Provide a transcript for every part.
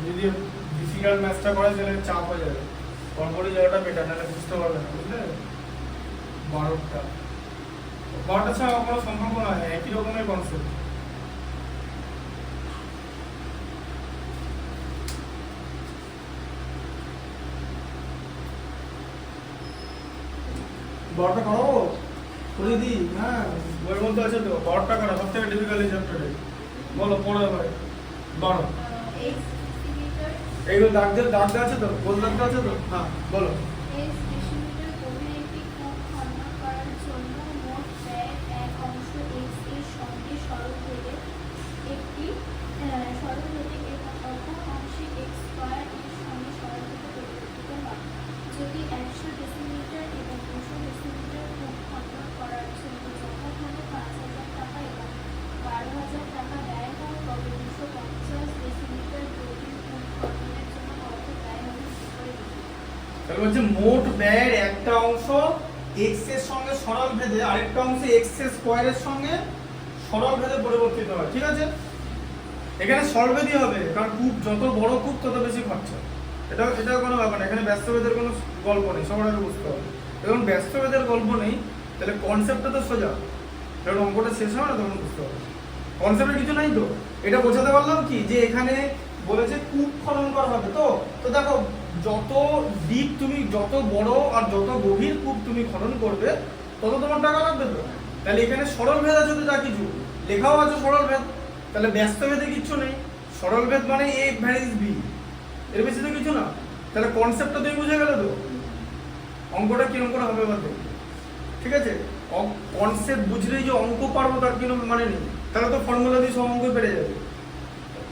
যদি ডিফিকাল্ট ম্যাথটা করে তাহলে চাপ হয়ে যাবে, পরপরই জায়গাটা বেটার, নাহলে বুঝতে পারবে না, বুঝলে? 12টার সঙ্গে কোনো সম্পর্ক নয়, একই রকমের কনসেপ্ট। বড়টা করো করে দিই, হ্যাঁ বইয়ের মধ্যে আছে তো, বড়টা করো, সব থেকে ডিফিকাল্ট এই চ্যাপ্টারে। বলো পড়ো এবারে 12। এইগুলো দাগ দেওয়া আছে তো, গোল দাগ দেওয়া আছে তো, হ্যাঁ বলো। যদি 100 ডেসিমিটার এবং 200 ডেসিমিটার কূপ খনন করার জন্য যথাক্রমে 5,000 টাকা এবং 12,000 টাকা ব্যয় হয়, তবে 250 ডেসিমিটার গভীর কূপ খননের জন্য কত ব্যয় হবে সেটাই লিখুন। তাহলে বলছে মোট ব্যয়ের একটা অংশ x এর সঙ্গে সরল ভেদে আরেকটা অংশ x এর স্কয়ারের সঙ্গে সরল ভেদে পরিবর্তিত হয়, ঠিক আছে? এখানে সরলভেদই হবে, কারণ কূপ যত বড় কূপ তত বেশি খরচা। এটা কোনো ব্যাপার না, এখানে ব্যস্তভেদের কোনো গল্প নেই, সবার আগে বুঝতে হবে। যখন ব্যস্তভেদের গল্প নেই তাহলে কনসেপ্টটা তো সোজা, যখন অঙ্কটা শেষ হবে না তখন বুঝতে হবে কনসেপ্টে কিছু নাই। তো এটা বোঝাতে পারলাম কি, যে এখানে বলেছে কূপ খনন করা হবে, তো দেখো যত ডিপ তুমি, যত বড় আর যত গভীর কূপ তুমি খনন করবে তত তোমার টাকা লাগবে। তো তাহলে এখানে সরল ভেদ আছে, তো যা কিছু লেখাও আছে সরল ভেদ, তাহলে ব্যস্ত ভেদে কিচ্ছু নেই। সরল ভেদ মানে a ভ্যারিজ b, এর বেশি তো কিছু না। তাহলে কনসেপ্টটা তুমি বুঝে গেলে তো, অঙ্কটা কিরকম করে হবে বলতে, ঠিক আছে? কনসেপ্ট বুঝলেই যে অঙ্ক পারবো তার কোনো মানে নেই, তাহলে তো ফর্মুলা দিয়ে সব অঙ্ক পেরে যাবে,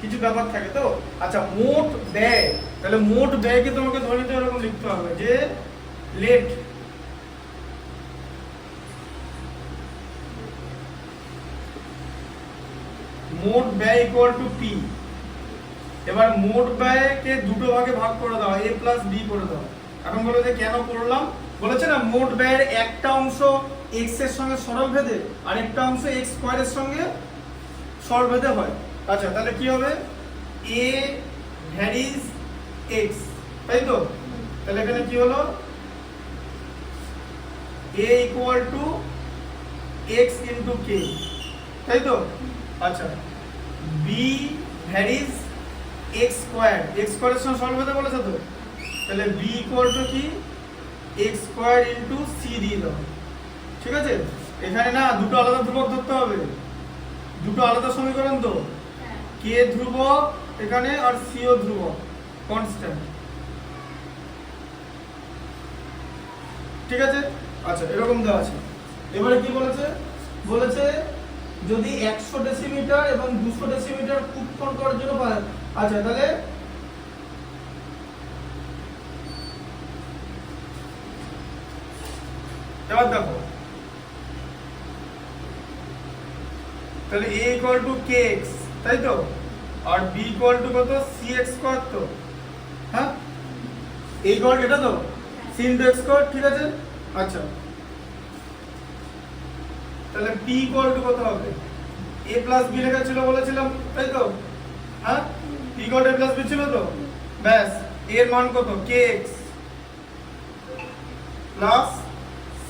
কিছু ব্যাপার থাকে তো। আচ্ছা মোট ব্যয়, তাহলে মোট ব্যয়কে তোমাকে ধরে নিতে এরকম লিখতে হবে যে লেট মোট ব্যয় ইকুয়াল টু পি। এবার মোট ব্যয়কে দুটো ভাগে ভাগ করে দাও, a প্লাস b করে দাও। এখন বলো যে কেন করলাম, বলেছে না মোট ব্যয়ের একটা অংশ x এর সঙ্গে সরল ভেদে আর একটা অংশ x স্কয়ারের সঙ্গে সরল ভেদে হয়। আচ্ছা তাহলে কি হবে, a ভ্যারিজ x, তাই তো? তাহলে এখানে কি হলো, a equal to x into k, তাই তো? আচ্ছা b varies x square, x স্কয়ারের সঙ্গে সরল ভেদে বলেছে তো, তাহলে b ইকুয়াল টু কি x স্কয়ার ইন্টু c দিয়ে দাও, ঠিক আছে? এখানে না দুটো আলাদা ধ্রুবক ধরতে হবে, দুটো আলাদা সমীকরণ তো, k ধ্রুবক এখানে আর c ও ধ্রুবক কনস্ট্যান্ট, ঠিক আছে? আচ্ছা এরকম দেওয়া আছে। এবারে কি বলেছে, বলেছে যদি 100 ডেসিমিটার এবং 200 ডেসিমিটার কূপ খনন করার জন্য পায়। আচ্ছা তাহলে এবার দেখো, তাহলে a ইকুয়াল টু kx, তাই তো? আর b ইকুয়াল টু কত, cx স্কয়ার, তো হ্যাঁ a ইকুয়াল এটা তো c ইনটু x স্কয়ার, ঠিক আছে? আচ্ছা তাহলে p ইকুয়াল টু কত হবে, a প্লাস b লেখা ছিল বলেছিলাম, তাই তো? হ্যাঁ p equal to a plus b ছিল তো, ব্যাস এর মান কত, kx প্লাস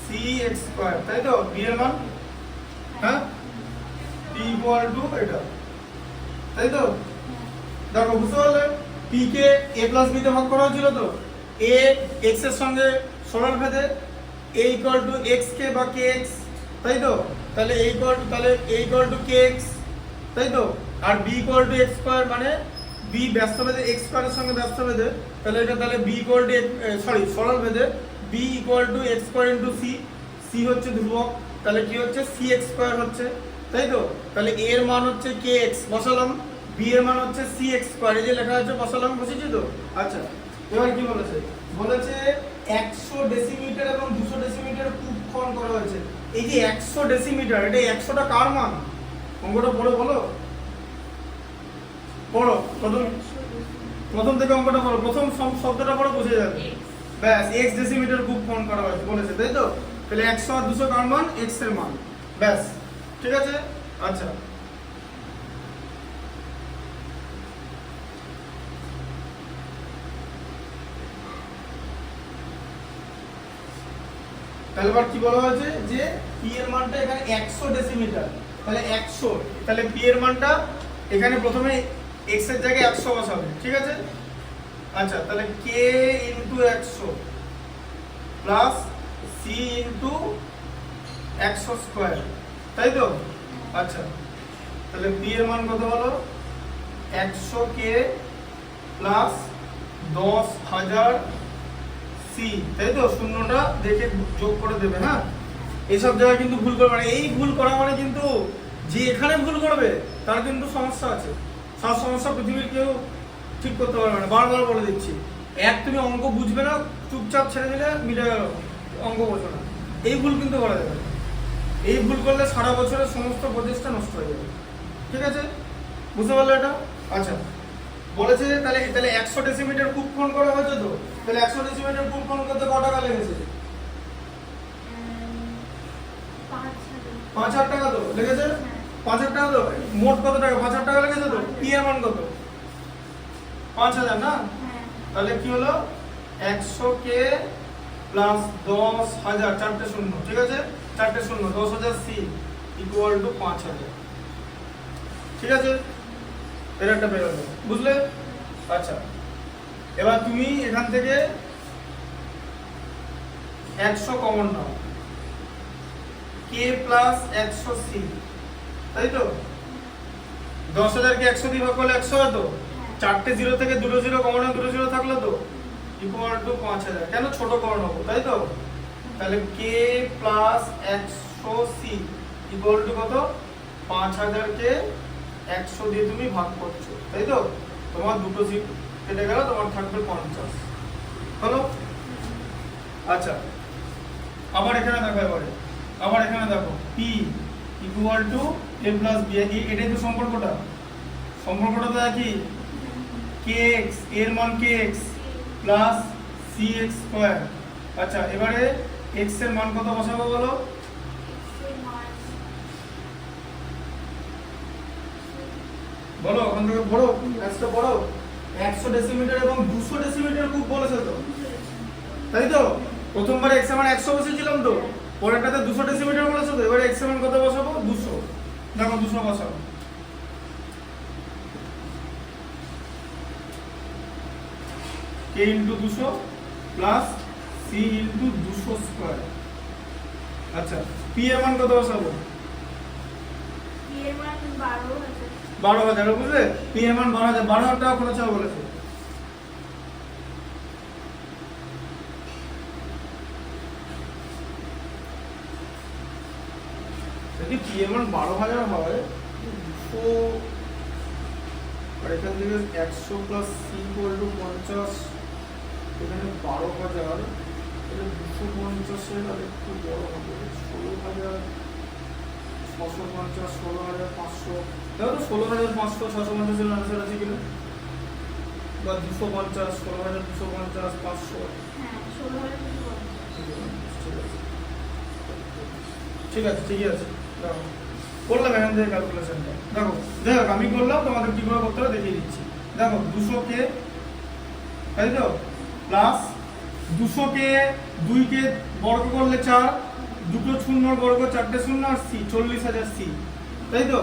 cx স্কয়ার, তাই তো? b এর মান, হ্যাঁ p ইকুয়াল টু এটা, তাই তো? দেখো বুঝতে পারলে, p K a plus b তে ভাগ করা হয়েছিল তো, a x এর সঙ্গে সরল ভেদে, a ইকুয়াল টু x কে বা kx, তাই তো? তাহলে a ইকুয়াল টু kx, তাই তো? আর b equal to x square, মানে b ব্যস্ত ভেদে x স্কয়ারের সঙ্গে ব্যস্ত ভেদে, তাহলে এটা তাহলে b ইকুয়াল টু সরল ভেদে b equal to x square into c, c হচ্ছে ধ্রুবক, তাহলে কি হচ্ছে cx স্কয়ার হচ্ছে, তাই তো? তাহলে a এর মান হচ্ছে kx বসালাম, b এর মান হচ্ছে cx স্কয়ার, এই যে লেখা আছে বসালাম, বুঝেছি তো? আচ্ছা এবার কি বলেছে, বলেছে 100 ডেসিমিটার এবং 200 ডেসিমিটার কূপ খনন করা হয়েছে। এই যে 100 ডেসিমিটার, এটা 100টা কার মান, অঙ্কটা পড়ে বলো, পড়ো প্রথম থেকে অঙ্কটা পড়ো, প্রথম শব্দটা পড়ো বুঝে যাবে, ব্যাস x ডেসিমিটার কূপ খনন করা হয়েছে বলেছে, তাই তো? তাহলে 100 আর 200 কার মান, x এর মান, ব্যাস ঠিক আছে? আচ্ছা তাহলে এবার কি বলা হয়েছে যে পি এর মানটা এখানে 100 ডেসিমিটার, তাহলে 100, তাহলে পি এর মানটা এখানে প্রথমে x এর জায়গায় 100 বসাবে, ঠিক আছে। আচ্ছা, তাহলে k into 100 plus c into 100 square, তাই তো? আচ্ছা, তাহলে পি এর মান কত হলো 100k প্লাস 10,000 c, তাই তো? শূন্যটা দেখে যোগ করে দেবে। হ্যাঁ, এইসব জায়গায় কিন্তু ভুল করবে না। এই ভুল করা মানে কিন্তু যে এখানে ভুল করবে তার কিন্তু সমস্যা আছে। সব সমস্যা পৃথিবীর কেউ ঠিক করতে পারবে না, বারবার বলে দিচ্ছি। এক তুমি অঙ্ক বুঝবে না, চুপচাপ ছেড়ে দিলে মিলে গেল, অঙ্ক বোঝো না, এই ভুল কিন্তু করা যাবে না। এই ভুল করলে সারা বছরের সমস্ত প্রচেষ্টা নষ্ট হয়ে যাবে, ঠিক আছে? বুঝতে পারলে এটা? আচ্ছা, বলেছে যে তাহলে 100 ডেসিমিটার কূপ খনন করা হয়েছে তো, তাহলে 100 ডেসিমিটার কূপ খনন করতে কত টাকা লেগেছে? 5,000 টাকা তো লেগেছে। 5,000 টাকা তো, মোট কত টাকা? 5,000 টাকা লেগেছে তো। পি এর মান কত? 5,000 না? তাহলে কি হলো 100k প্লাস 10,000, চারটে শূন্য, ঠিক আছে? চারটে শূন্য, 10,000 c ইকুয়াল টু 5,000, ঠিক আছে? এর একটা বের হলো, বুঝলে? আচ্ছা, এবার তুমি এখান থেকে 100 কমন নাও, k প্লাস 100c, তাই তো? 10,000 কে 100 দিয়ে ভাগ করলে 100 হয় তো? চারটে জিরো থেকে দুটো জিরো কমন, দুটো জিরো থাকলো তো, ইকুয়াল টু 5,000। কেন ছোট করে নেবো, তাই তো? তাহলে k plus 100c equal to কত? 5,000 কে 100 দিয়ে তুমি ভাগ করছো, তাই তো? তোমার দুটো জিরো কেটে গেল, তোমার থাকবে 50, হলো? আচ্ছা, আবার এখানে দেখো, আবার এখানে দেখো p equal to a plus b, এটাই তো সম্পর্কটা তো একই। kx এর মান kx প্লাস cx স্কয়ার। আচ্ছা, এবারে x এর মান কত বসাবো বলো? বলো, ওখান থেকে বড়, ম্যাথটা বড়। 100 ডেসিমিটার এবং 200 ডেসিমিটার কূপ বলেছে তো, তাই তো? প্রথমবার x এর মান 100 বসিয়েছিলাম তো, পরেরটাতে 200 ডেসিমিটার বলেছে তো। এবারে x এর মান কত বসাবো? 200। দেখো 200 বসাবো, k into 200 plus c into 200 square. আচ্ছা, p এর মান কত বসাবো? p এর মান 12,000। 12,000, বুঝলে? p এর মান 12,000, 12,000 টাকা খরচ হবে বলেছে। যদি p এর মান 12,000 হয়, 200 আর এখান থেকে 100 প্লাস c ইকুয়াল টু 50, এখানে 12,000, এটা 250 এর আর একটু বড় হবে, 16,000, 650, 16,500, দেখো তো 16,500, 650 এর আনসার আছে কিনা, বা 250, 16,250, 500। হ্যাঁ, 16,000। ঠিক আছে, ঠিকই আছে। দেখো করলাম এখান থেকে ক্যালকুলেশনটা, দেখো যাই হোক আমি করলাম, তোমাদের কি করে করতে হবে দেখিয়ে দিচ্ছি। দেখো 200k, তাই তো? প্লাস 200k 2কে বর্গ করলে 4, দুটো শূন্যর বর্গ, চারটে শূন্য আর c, 40,000 c, তাই তো?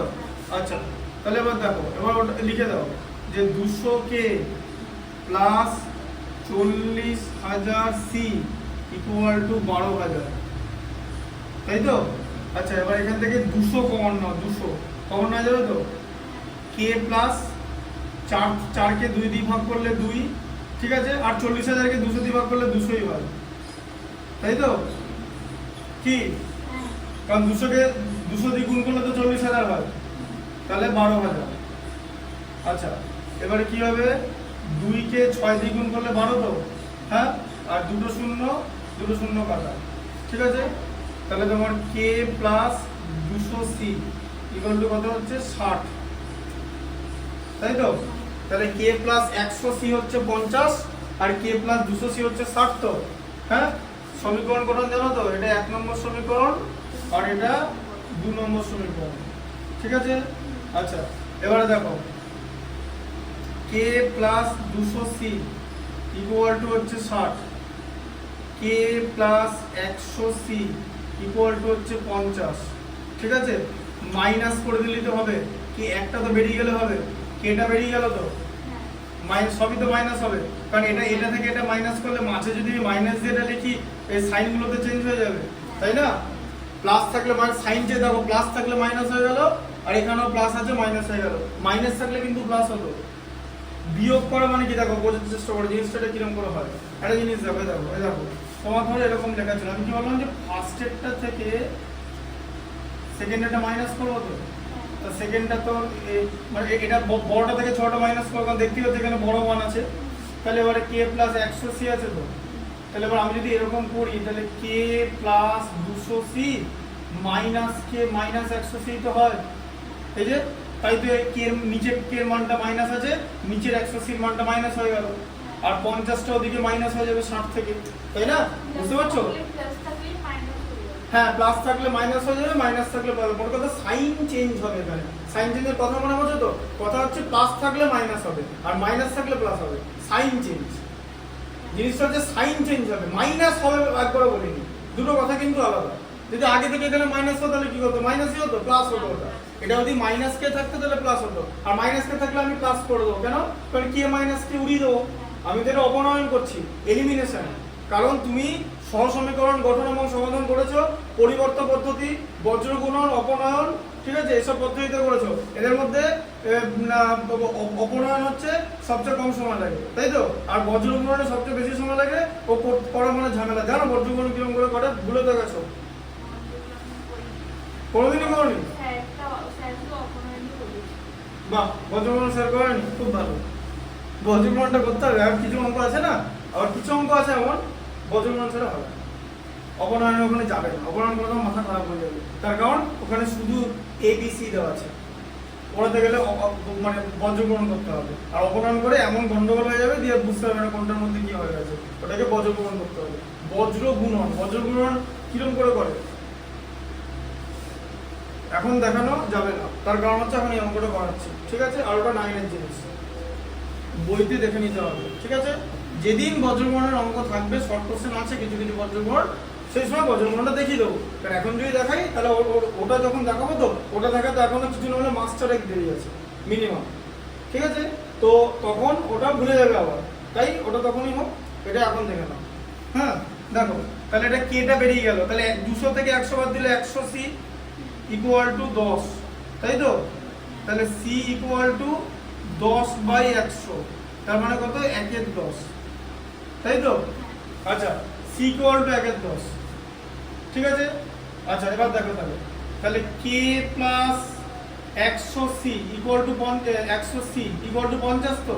আচ্ছা, তাহলে এবার দেখো, এবার ওটা লিখে দাও যে 200k plus 40,000 c equal two 12,000, তাই তো? আচ্ছা, এবার এখান থেকে 200 কমন নাও, 200 কমন নেওয়া যাবে তো? k প্লাস 4 কে 2 দিয়ে ভাগ করলে 2, ঠিক আছে? আর 40,000 কে 200 দিয়ে ভাগ করলে 200ই হয়, তাই তো? কি? কারণ 200 কে 200 দিয়ে গুণ করলে তো 40,000 হয়, তাহলে 12,000। আচ্ছা, এবারে কি হবে? 2 কে 6 দিয়ে গুণ করলে 12 তো, হ্যাঁ? আর দুটো শূন্য কাটা, ঠিক আছে? তাহলে তোমার k plus 200c equal to কত হচ্ছে? 60, তাই তো? তাহলে k প্লাস 100c হচ্ছে 50 আর k প্লাস 200c হচ্ছে 60 তো, হ্যাঁ? সমীকরণ গঠন জানো তো? এটা 1 নম্বর সমীকরণ আর এটা 2 নম্বর সমীকরণ, ঠিক আছে? আচ্ছা, এবারে দেখো k plus 200c equal to হচ্ছে 60, k k plus 100c equal to হচ্ছে 50, ঠিক আছে? মাইনাস করে দিলেই তো হবে, কি একটা তো বেরিয়ে গেলে হবে, কেটা বেরিয়ে গেল তো হ্যাঁ মাইনাস, সবই তো মাইনাস হবে, কারণ এটা থেকে এটা মাইনাস করলে মাঝে যদি মাইনাস দিয়ে এটা লিখি এই সাইনগুলো তো চেঞ্জ হয়ে যাবে, তাই না? প্লাস থাকলে মানে সাইন চেঞ্জ, দেখো প্লাস থাকলে মাইনাস হয়ে গেল, আর এখানেও প্লাস আছে মাইনাস হয়ে গেল, মাইনাস থাকলে কিন্তু প্লাস হতো। বিয়োগ করা মানে কি, দেখো বোঝার চেষ্টা করো জিনিসটা কিরকম করে হয়। একটা জিনিস দেখো, এই দেখো তোমার ধরো এরকম লেখা ছিল, আমি কি বললাম যে ফার্স্টেরটা থেকে সেকেন্ডেরটা মাইনাস করবো তো, তো সেকেন্ডটা তো মানে এটা বড়টা থেকে ছোটটা মাইনাস করবো, কারণ দেখতে হচ্ছে এখানে বড় মান আছে, তাহলে এবারে কে প্লাস 100c আছে তো, তাহলে এবার আমি যদি এরকম করি তাহলে কে প্লাস 200c মাইনাস কে মাইনাস 100c তো হয়, এই যে তাই তো কে নিচের কে এর মানটা মাইনাস আছে, নিচের 100c এর মানটা মাইনাস হয়ে গেল, আর 50টা ওদিকে মাইনাস হয়ে যাবে 60 থেকে, তাই না? বুঝতে পারছো? প্লাস থাকলে মাইনাস হয়ে যাবে। হ্যাঁ, প্লাস থাকলে মাইনাস হয়ে যাবে, মাইনাস থাকলে প্লাস, বড় কথা সাইন চেঞ্জ হবে এখানে। সাইন চেঞ্জের কথা মনে বোঝো তো? কথা হচ্ছে প্লাস থাকলে মাইনাস হবে আর মাইনাস থাকলে প্লাস হবে, সাইন চেঞ্জ। জিনিসটা হচ্ছে সাইন চেঞ্জ হবে, মাইনাস হবে একবারও বলিনি, দুটো কথা কিন্তু আলাদা। যদি আগে থেকে এখানে মাইনাস হতো তাহলে কি হতো, মাইনাসই হতো, প্লাস হতো ওটা। এটা যদি মাইনাস কে থাকতো তাহলে প্লাস হতো, আর মাইনাস কে থাকলে আমি প্লাস করে দেবো, কেন? কারণ কে মাইনাস কে উড়িয়ে দেবো, আমি তো এটা অপনয়ন করছি, এলিমিনেশন। কারণ তুমি সহসমীকরণ গঠন এবং সমাধান করেছো পরিবর্ত পদ্ধতি, বজ্রগুণন, অপনয়ন, ঠিক আছে, এসব পদ্ধতিতে করেছো। এদের মধ্যে অপনয়ন হচ্ছে সবচেয়ে কম সময় লাগে, তাই তো? আর বজ্রগুণনে সবচেয়ে বেশি সময় লাগে, ও করা মানে ঝামেলা। জানো বজ্রগুণন কিরকম করে করে? ভুলে তো গেছো, কোনোদিনই করোনি? হ্যাঁ একটা স্যারকে অপনয়ন করেছি। বাহ, বজ্রগুণন স্যার করেনি, খুব ভালো। বজ্রগুণনটা করতে হবে, আর কিছু অঙ্ক আছে না, আবার কিছু অঙ্ক আছে এমন বজ্রগুণন ছাড়া হবে, অপনয়নের ওখানে যাবে না, অপনয়ন করলে মাথা খারাপ হয়ে যাবে, তার কারণ ওখানে শুধু ABC দেওয়া আছে, পড়াতে গেলে মানে বজ্রগুণন করতে হবে, আর অপনয়ন করে এমন গন্ডগোল হয়ে যাবে দিয়ে বুঝতে হবে না কোনটার মধ্যে কি হয়ে গেছে, ওটাকে বজ্রগুণন করতে হবে। বজ্রগুণন, বজ্রগুণন কিরকম করে করে এখন দেখানো যাবে না, তার কারণ হচ্ছে এখন এই অঙ্কটা করাচ্ছি, ঠিক আছে? আর ওটা 9-এর জিনিস, বইতে দেখে নিতে হবে, ঠিক আছে? যেদিন বজ্রগুণনের অঙ্ক থাকবে, শর্ট কোশ্চেন আছে কিছু কিছু বজ্রগুণন, সেই সময় বজ্রগুণনটা দেখিয়ে দেবো। কারণ এখন যদি দেখাই তাহলে ওটা যখন দেখাবো তো ওটা দেখাতে এখনো কিছু না হলে মাস 4 দেরি আছে মিনিমাম, ঠিক আছে? তো তখন ওটা ভুলে যাবে আবার, তাই ওটা তখনই হোক, এটা এখন দেখে নাও। হ্যাঁ দেখো, তাহলে এটা কেটা বেরিয়ে গেল, তাহলে 200 থেকে 100 বাদ দিলে 100c ইকুয়াল টু 10, তাই তো? তাহলে c ইকুয়াল টু 10/100, তার মানে কত? 1/10, তাই তো? আচ্ছা, c ইকুয়াল টু 1/10, ঠিক আছে? আচ্ছা এবার দেখো তাহলে k plus 100c equal to 100c equal to 50 তো,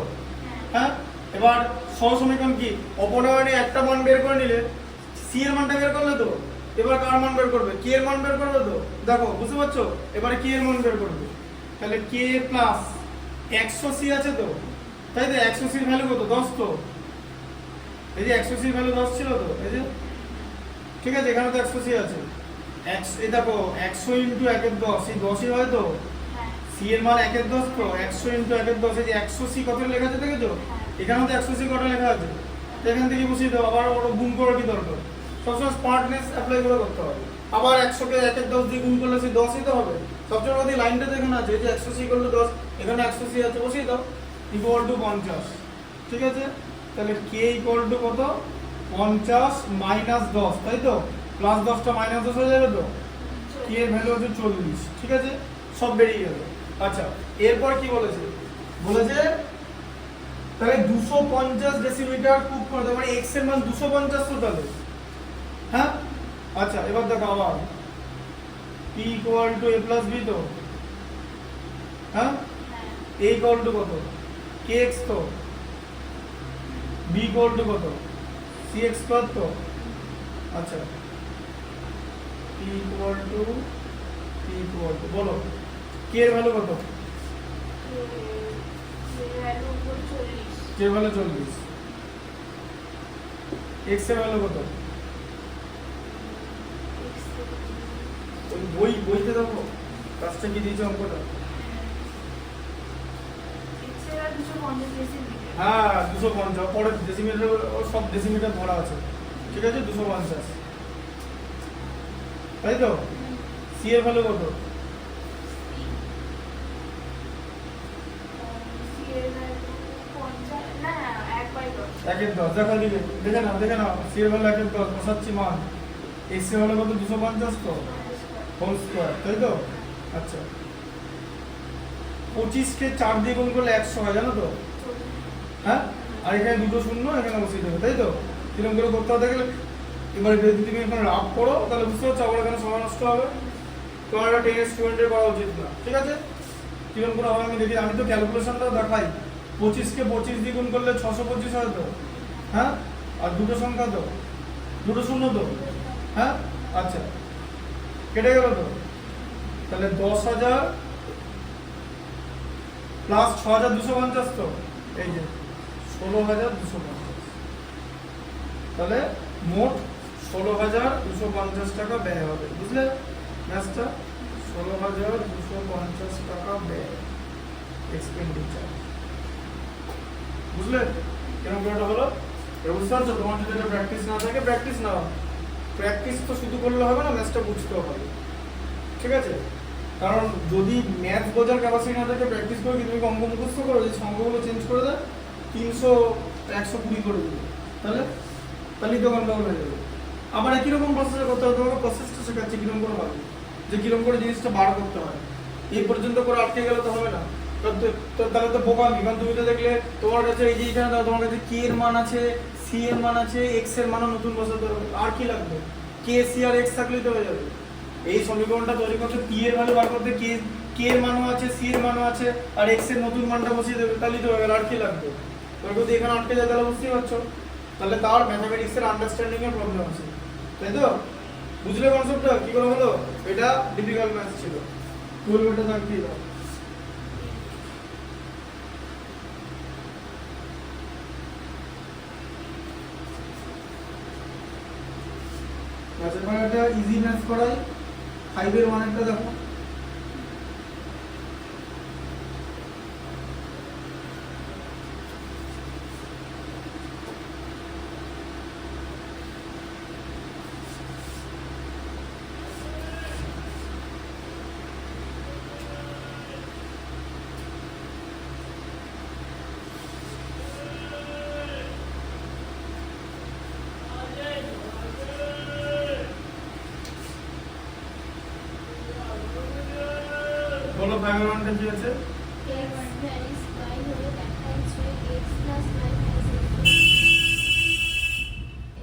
হ্যাঁ? এবার সহসমীকরণ কি, অপনয়নে একটা মান বের করে নিলে c এর মানটা বের করলে তো, এবার কার মান বের করবে? k এর মান বের করবে তো, দেখো বুঝতে পারছো? এবারে k এর মান বের করবে, তাহলে k প্লাস 100c আছে তো, তাই তো? 100c এর ভ্যালু কত? 10 তো, এই যে 100c এর ভ্যালু 10 ছিল তো, এই যে, ঠিক আছে? এখানে তো 100c আছে, এই দেখো 100 ইন্টু 1/10, এই 10ই হয় তো, c এর মান 1/10 তো, 100 ইন্টু 1/10, এই যে 100c কত লেখা আছে দেখেছো? এখানেও তো 100c কত লেখা আছে, তো এখান থেকে বসিয়ে দাও, আবার ওটা গুণ করার কি দরকার? সবসময় স্মার্টনেস অ্যাপ্লাই করে করতে হবে। আবার 100 কে 1/10 দিয়ে গুণ করলে সেই 10ই তো হবে। সবচেয়ে বড় লাইনটা তো এখানে আছে, এই যে 100c ইকুয়াল টু 10, এখানে 100c আছে, বসিয়ে দাও, ইকুয়াল টু 50, ঠিক আছে? তাহলে k ইকুয়াল টু কত? 50 মাইনাস 10, তাই তো? প্লাস 10টা মাইনাস 10 হয়ে যাবে তো, k এর ভ্যালু হচ্ছে 40, ঠিক আছে? সব বেরিয়ে গেল। আচ্ছা এরপর কি বলেছে? বলেছে তাহলে 250 ডেসিমিটার কিউব করে দেবো, মানে x এর মান 250 তো তাহলে, হ্যাঁ? আচ্ছা এবার দেখো আবার p equal to a plus b তো, হ্যাঁ? a ইকুয়াল টু কত? kx তো, b ইকুয়াল টু কত? cx প্লাস তো, আচ্ছা p ইকুয়াল টু বলো k এর ভ্যালু কত? k এর ভ্যালু 40, x এর ভ্যালু কত? বইতে দেখো কাজটা কি দিয়েছে অঙ্কটা, হ্যাঁ 250, পরে ডেসিমিটার সব ডেসিমিটার ধরা আছে, ঠিক আছে 250, তাই তো? সি এর ভ্যালু কত? একের 10, দেখা দিবে, দেখে নাও সি এর ভ্যালু 1/10 বসাচ্ছি মান, এক্স এর ভ্যালু কত 250 তো হোল স্কয়ার, তাই তো? আচ্ছা 25 কে 4 দিয়ে গুণ করলে 100 হয়, জানো তো? হ্যাঁ, আর এখানে দুটো শূন্য এখানে বসিয়ে দেবে, তাই তো? কিরকম করে করতে হবে দেখলে, এবারে যদি তুমি এখানে রাফ করো তাহলে বুঝতে পারছো আবার এখানে সময় নষ্ট হবে, তোমার একটা 10 স্টুডেন্টের করা উচিত না, ঠিক আছে? কিরকম করে হবে আমি দেখি, আমি তো ক্যালকুলেশনটাও দেখাই। 25 কে 25 দিয়ে গুণ করলে 625 হয় তো, হ্যাঁ? আর দুটো সংখ্যা তো, দুটো শূন্য তো, হ্যাঁ? আচ্ছা কেটে গেল তো, তাহলে 10,000 প্লাস 6,250 তো, এই যে 16,250, তাহলে মোট 16,250 টাকা ব্যয় হবে, বুঝলে ম্যাথটা? 16,250 টাকা ব্যয় এক্সপেন্ডিচার, বুঝলে কেমন করে এটা হলো? এবার বুঝতে পারছো? তোমার যদি এটা প্র্যাকটিস না থাকে, প্র্যাকটিস নাও, প্র্যাকটিস তো শুধু করলে হবে না, ম্যাথটা বুঝতেও হবে, ঠিক আছে? কারণ যদি ম্যাথ বোঝার ক্যাপাসিটি না থাকে, প্র্যাকটিস করে কি তুমি অঙ্ক মুখস্থ করো, যে সংখ্যাগুলো চেঞ্জ করে দেয় 300 120 করে দিবে, তাহলেই তো গন্ডগোল হয়ে যাবে। আবার একই রকম প্রসেসে করতে হবে, তোমাকে প্রসেসটা শেখাচ্ছি কিরকম করে হবে, যে কিরকম করে জিনিসটা বার করতে হয়। এই পর্যন্ত করে আটকে গেলে তো হবে না, তাহলে তো বোকামি। কারণ তুমি তো দেখলে তোমার কাছে এই যে এখানে তোমার কাছে কে এর মান আছে, সি এর মান আছে, এক্স এর মানও নতুন বসাতে হবে, আর কি লাগবে? কে, সি আর এক্স থাকলেই তো হয়ে যাবে। এই সমীকরণটা তৈরি করতে পি এর ভ্যালু বার করতে কে এর মানও আছে, সি এর মানও আছে, আর এক্স এর নতুন মানটা বসিয়ে দেবে, তাহলেই তো হয়ে গেল, আর কি লাগবে? তোমার যদি এখানে আটকে যায় তাহলে বুঝতেই পারছো, তাহলে তার ম্যাথমেটিক্স এর আন্ডারস্ট্যান্ডিং এর প্রবলেম আছে, তাই তো? বুঝলে কনসেপ্টটা কি করে হলো? এটা ডিফিকাল্ট ম্যাথ ছিল, ফুল এটা থাকতেই দাও। আচ্ছা এবার একটা ইজি ম্যাথ করাই, 5 এর মানেরটা দেখো। বলো 5 এর মানটা কি আছে? x varies y হলো দেখাচ্ছে x plus y minus x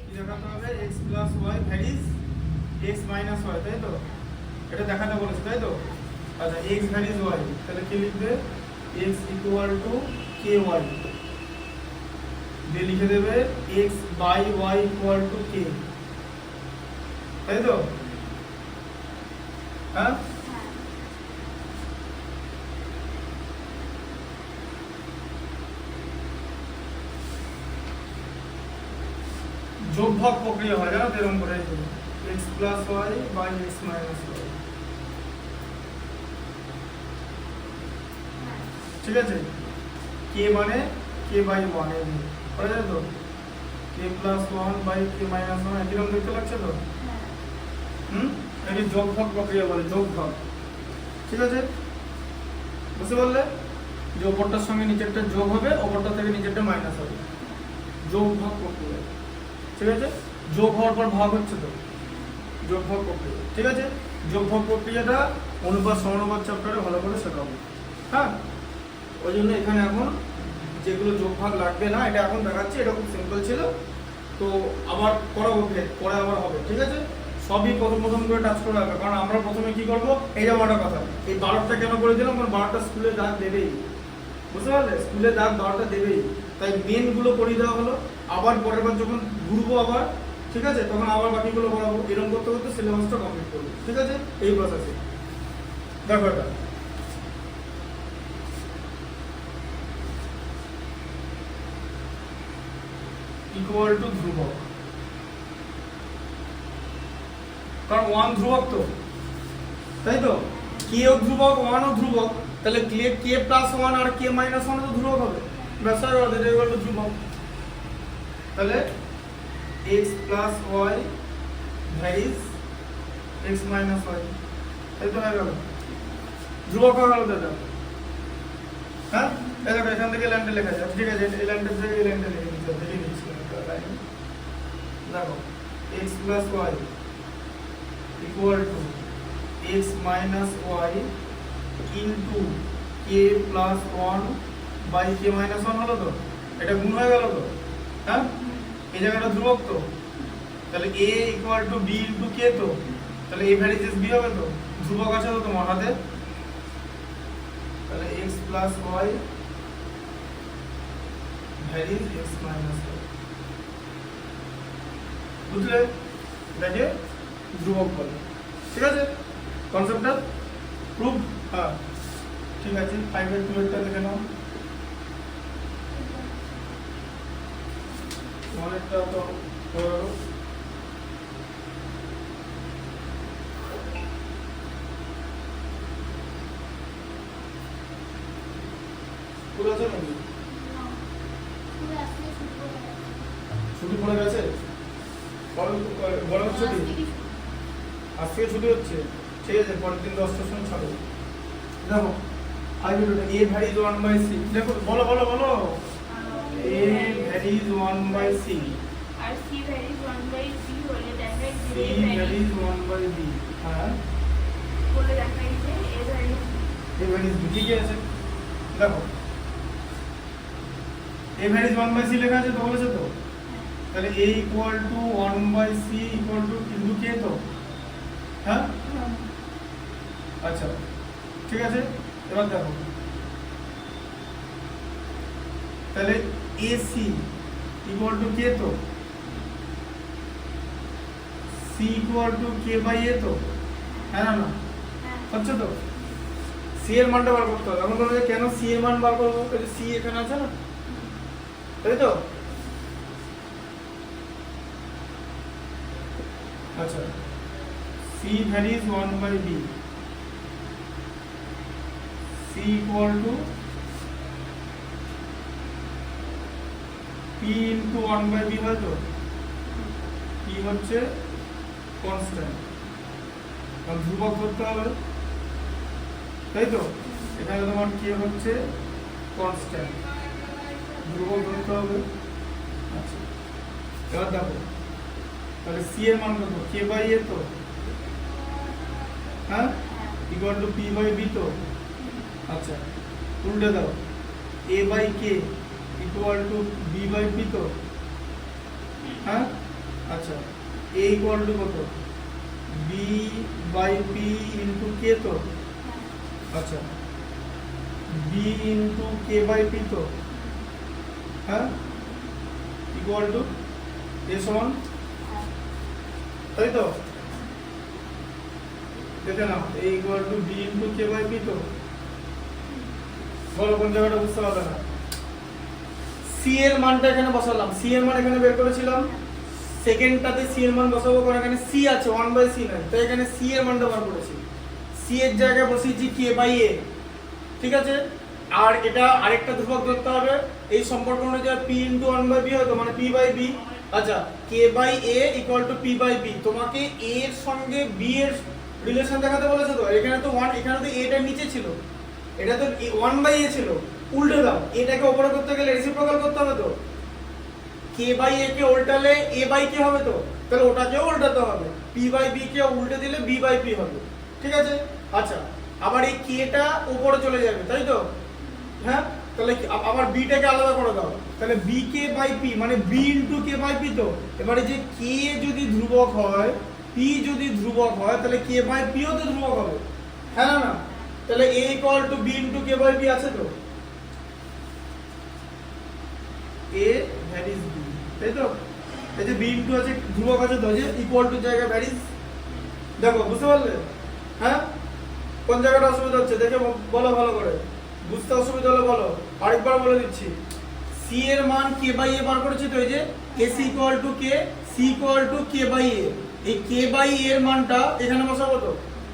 কি দেখাতে হবে? x plus y varies x minus y, তাই তো? এটা দেখাতে বলেছে, তাই তো? আচ্ছা x varies y, তাহলে কি লিখবে? x equal to ky, দিয়ে লিখে দেবে x by y equal to k, তাই তো? হ্যাঁ, যোগ ভাগ প্রক্রিয়া হয়, জানো তো? এরকম করে x plus y by x minus y, ঠিক আছে? k মানে k by 1 এই যে করা যায় তো, k plus 1 by k minus 1, এরকম দেখতে লাগছে তো? এটি যোগ ভাগ প্রক্রিয়া বলে, যোগ ভাগ, ঠিক আছে? বুঝতে পারলে? যে ওপরটার সঙ্গে নিচেরটা যোগ হবে, ওপরটা থেকে নিচেরটা মাইনাস হবে, যোগ ভাগ প্রক্রিয়া, ঠিক আছে? যোগ হওয়ার পর ভাগ হচ্ছে তো, যোগ ভাগ প্রক্রিয়া, ঠিক আছে? যোগ ভাগ প্রক্রিয়াটা অনুপাত সমানুপাত চ্যাপ্টারে ভালো করে শেখাবো, হ্যাঁ? ওই জন্য এখানে এখন যেগুলো যোগ ভাগ লাগবে না, এটা এখন দেখাচ্ছি, এটা খুব সিম্পল ছিল, তো আবার করাবো, পরে আবার হবে, ঠিক আছে? সবই প্রথম করে টাচ করে রাখবে, কারণ আমরা প্রথমে কি করবো, এই যে আমার কথা, এই 12টা কেন করে দিলাম? কারণ 12টা স্কুলে দাগ দেবেই, বুঝতে পারলে? স্কুলে দাগ 12টা দেবেই, তাই মেনগুলো করিয়ে দেওয়া হলো। আবার পরের বার যখন ঘুরবো আবার, ঠিক আছে, তখন আবার বাকিগুলো করাবো, এরকম করতে করতে সিলেবাসটা কমপ্লিট করবো, ঠিক আছে? এই প্রসেসে দেখো এটা ইকুয়াল টু ধ্রুবক, কারণ 1 ধ্রুবক তো, তাই তো? কে ও ধ্রুবক, 1 ও ধ্রুবক, তাহলে কে প্লাস 1 আর কে মাইনাস 1 তো ধ্রুবক হবে, ব্যাস হয়ে গেল, এটা ইকুয়াল টু ধ্রুবক। তাহলে x plus y varies x minus y, তাই তো হয়ে গেল, ধ্রুবক হয়ে গেল দাদা। হ্যাঁ, এই দেখো এখান থেকে লাইনটা লেখা যায়, ঠিক আছে, এই লাইনটা থেকে এই লাইনটা লিখে নিতে হবে, লিখে নিচ্ছি লাইন। দেখো x plus y equal to x minus y into k plus 1 by k minus 1 হলো তো, এটা গুণ হয়ে গেল তো। হ্যাঁ, এই জায়গাটা ধ্রুবক তো, তাহলে a equal to b into k তো, তাহলে a ভ্যারিজেস b হবে তো, ধ্রুবক আছে তো তোমার হাতে, তাহলে x plus y varies x minus y, বুঝলে, এটাকে ধ্রুবক বলে। ঠিক আছে, কনসেপ্টটা প্রুভ। হ্যাঁ ঠিক আছে, 5/2 এরটা লিখে নাও, অনেকটা তো হয়ে গেল। পুরো আছে নাকি? পুরো আজকে শুরু করে গেছে। ছুটি পড়ে গেছে, বড় ছুটি আজকে ছুটি হচ্ছে, ঠিক আছে, পরের দিন 10টার সময় ছাড়ো। দেখো আগে a ভ্যারিজ 1/c, দেখো বলো বলো বলো, a ভ্যারিজ 1/c, আর c ভ্যারিজ 1/b হলে দেখাই c যে ভ্যারিজ 1/b, হ্যাঁ বলে দেখাই যে a varies a varies b, ঠিক আছে। দেখো a ভ্যারিজ 1/c লেখা আছে তো, বলেছে তো, তাহলে a equal two 1/c equal to into k তো। হ্যাঁ আচ্ছা ঠিক আছে, এবার দেখো তাহলে AC ইকুয়াল টু k তো, C equal to k by a তো, হ্যাঁ না, হচ্ছে তো। C এর মানটা বার করতে হবে, এখন তোমাদের কেন C এর মান বার করবো, এই যে C এখানে আছে না, তাই তো। আচ্ছা, C varies 1/b, C equal to P into 1/b হয় তো, P হচ্ছে কনস্ট্যান্ট, কারণ ধ্রুবক ধরতে হবে, তাই তো, এখানে তোমার K হচ্ছে কনস্ট্যান্ট, ধ্রুবক ধরতে হবে। আচ্ছা এবার দেখো তাহলে C এর মান কত, k বাই a তো, হ্যাঁ equal to p by b তো। আচ্ছা উল্টে দাও, a by k equal to b by p তো, হ্যাঁ আচ্ছা a ইকুয়াল টু কত, b by p into k তো, আচ্ছা b into k by p তো, হ্যাঁ ইকুয়াল টু a সমান, তাই তো, দেখে নাও a equal to b into k by p তো। বলো কোন জায়গাটা বুঝতে পারবে না। c এর মানটা এখানে বসালাম, c এর মান এখানে বের করেছিলাম, সেকেন্ডটাতে c এর মান বসাবো, কারণ এখানে c আছে 1/c নাই, তাই এখানে c এর মানটা বার করেছি, c এর জায়গায় বসিয়েছি k বাই a, ঠিক আছে। আর এটা আরেকটা ধ্রুবক ধরতে হবে, এই সম্পর্ক অনুযায়ী p ইনটু 1/b হয় তো, মানে p বাই b। আচ্ছা k by a equal to p by b, তোমাকে a এর সঙ্গে b এর রিলেশন দেখাতে বলেছে তো, এখানে তো 1, এখানে তো a টার নিচে ছিল, এটা তো 1/a ছিল, উল্টে দাও, এটাকে উপরে করতে গেলে রেসিপ্রোকাল করতে হবে তো, k বাই a কে উল্টালে a বাই k হবে তো, তাহলে ওটাকেও উল্টাতে হবে, p বাই b কে উল্টে দিলে b বাই p হবে, ঠিক আছে। আচ্ছা আবার এই k টা উপরে চলে যাবে, তাই তো, হ্যাঁ তাহলে আবার b টাকে আলাদা করে দাও, তাহলে bk বাই p মানে b into k by p তো। এবারে যে k যদি ধ্রুবক হয়, p যদি ধ্রুবক হয়, তাহলে k বাই p ও তো ধ্রুবক হবে, হ্যাঁ না, তাহলে a equal to b into k by p আছে তো, a ভ্যারিজ b, তাই তো, এই যে b ইনটু আছে ধ্রুবক আছে তো, যে ইকুয়াল টু জায়গায় ভ্যারিজ, দেখো বুঝতে পারলে, হ্যাঁ কোন জায়গাটা অসুবিধা হচ্ছে দেখে বলো ভালো করে, বুঝতে অসুবিধা হলে বলো, আরেকবার বলে দিচ্ছি। c এর মান k বাই a বার করেছি তো, এই যে ac equal to k, c equal to k by a, এই k বাই a এর মানটা এখানে বসাবো তো,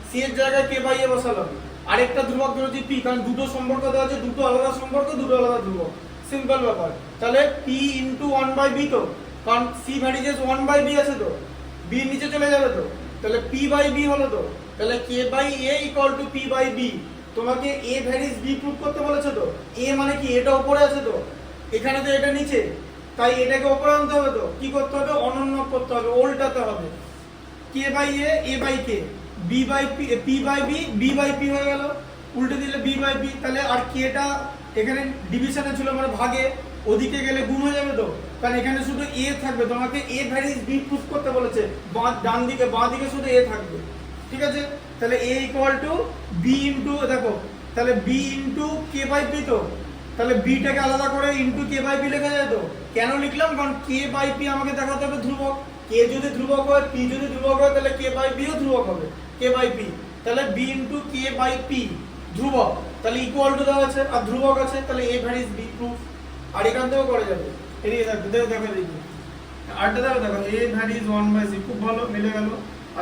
c এর জায়গায় k বাই a বসালাম, আরেকটা ধ্রুবক ধরেছি p, কারণ দুটো সম্পর্ক দেওয়া আছে, দুটো আলাদা সম্পর্ক, দুটো আলাদা ধ্রুবক, সিম্পল ব্যাপার। তাহলে p ইনটু 1/b তো, কারণ সি ভ্যারিজেস 1/b আছে তো, বি নিচে চলে যাবে তো, তাহলে p/b হলো তো, তাহলে k/a = p/b। তোমাকে a ভ্যারিজ b প্রুভ করতে বলেছে তো, a মানে কি, এটা উপরে আছে তো, এখানে তো এটা নিচে, তাই এটাকে উপরে আনতে হবে তো, কি করতে হবে, অনন্য করতে হবে, উল্টাতে হবে, k/a a/k, b/p p/b b/p হয়ে গেল, উল্টে দিলে b/p, তাহলে আর kটা এখানে ডিভিশনে ছিল মানে ভাগে, ওদিকে গেলে গুণ হয়ে যাবে তো, কারণ এখানে শুধু a থাকবে, তোমাকে a ভ্যারিজ b প্রুভ করতে বলেছে, ডান দিকে বাঁ দিকে শুধু a থাকবে, ঠিক আছে। তাহলে a = b ইনটু, দেখো তাহলে b ইনটু k/p তো, তাহলে b টাকে আলাদা করে ইনটু k/p লেখা যায় তো। কেন লিখলাম, কারণ k/p আমাকে দেখাতে হবে ধ্রুবক, k যদি ধ্রুবক হয়, p যদি ধ্রুবক হয়, তাহলে k/p ও ধ্রুবক হবে, k/p, তাহলে b ইনটু k/p ধ্রুবক, তাহলে ইকুয়াল টু দেওয়া আছে আর ধ্রুবক আছে, তাহলে a ভ্যারিজ b প্রুফ। আর এখান থেকেও করা যাবে, এদিকে দেখো দেখো দেখি আরটা দেখো a ভ্যারিজ 1/c, খুব ভালো মিলে গেল।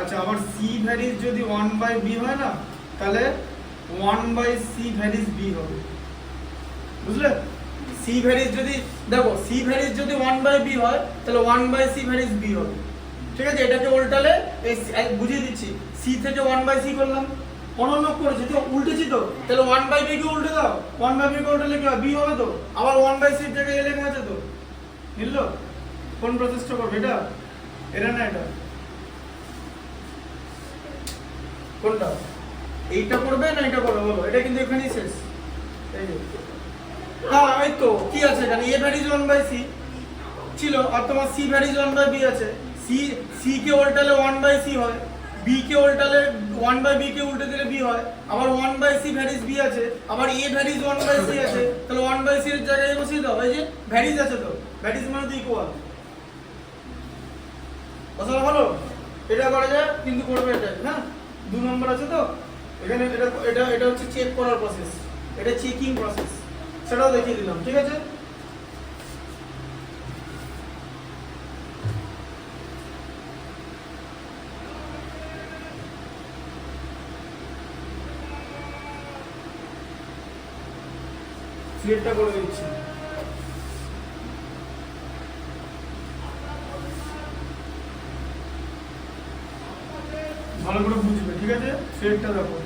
আচ্ছা, আবার c ভ্যারিজ যদি 1/b হয় না, তাহলে 1/c ভ্যারিজ b হবে, বুঝলে। c ভ্যারিজ যদি, দেখো c ভ্যারিজ যদি 1/b হয়, তাহলে 1/c ভ্যারিজ b হবে, ঠিক আছে। এটাকে উল্টালে বুঝিয়ে দিচ্ছি, c থেকে 1/c করলাম, অনন্য করেছি তো, উল্টেছি তো, তাহলে 1/b কে উল্টে দাও, 1/b কে উল্টালে কি হবে, b হবে তো, আবার 1/c এর জায়গায় a লেখা আছে তো, বুঝলো। কোন প্রসেসটা করবে, এটা এটা না এটা, কোনটা, এইটা করবে না এটা করবে বলো, এটা কিন্তু এখানেই শেষ, এই যে হ্যাঁ এই তো কি আছে এখানে, a ভ্যারিজ 1/c ছিল, আর তোমার c ভ্যারিজ 1/b আছে, c কে উল্টালে 1/c হয়, b কে উল্টালে 1/b কে উল্টে দিলে b হয়, আবার 1/c ভ্যারিজ b আছে, আবার a ভ্যারিজ 1/c আছে, তাহলে 1/c এর জায়গায় বসিয়ে দাও, এই যে ভ্যারিজ আছে তো, ভ্যারিজ মানে তো ইকুয়াল, বুঝা হলো। এটা করা যায়, কিন্তু করবে এটা, হ্যাঁ 2 নম্বর আছে তো এখানে, এটা এটা এটা হচ্ছে চেক করার প্রসেস, এটা চেকিং প্রসেস, সেটাও দেখিয়ে দিলাম, ঠিক আছে। সিলেক্টটা করে দিচ্ছি, ভালো করে বুঝবে, ঠিক আছে। সিলেক্টটা দেখো,